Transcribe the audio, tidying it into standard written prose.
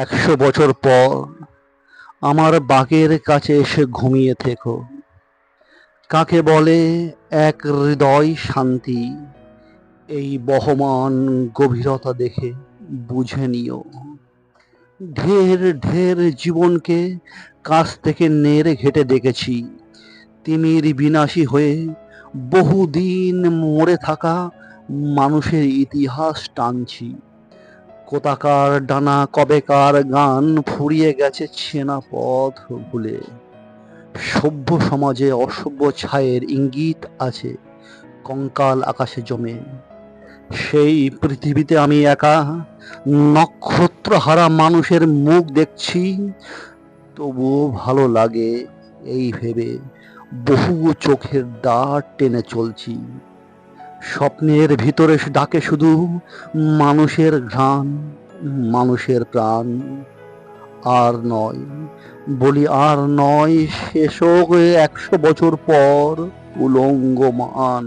100 বছর পর আমার বাঘের কাছে এসে ঘুমিয়ে থেকো। কাকে বলে এক হৃদয় শান্তি, এই বহমান গভীরতা দেখে বুঝে নিও। ঢের ঢের জীবনকে কাছ থেকে নেড়ে ঘেটে দেখেছি, তিমির বিনাশী হয়ে বহুদিন মরে থাকা মানুষের ইতিহাস টানছি। কোথাকার ডানা কবেকার গান ফুরিয়ে গেছে চেনা পথ ভুলে। সভ্য সমাজে অসভ্য ছায়ের ইঙ্গিত আছে কঙ্কাল আকাশে জমে। সেই পৃথিবীতে আমি একা, নক্ষত্রহারা মানুষের মুখ দেখছি, তবুও ভালো লাগে এই ভেবে বহু চোখের দাঁড় টেনে চলছি। স্বপ্নের ভিতরে ডাকে শুধু মানুষের ঘ্রাণ, মানুষের প্রাণ। আর নয়, বলি আর নয়, শেষ হোক 100 বছর পর উলঙ্গ মান।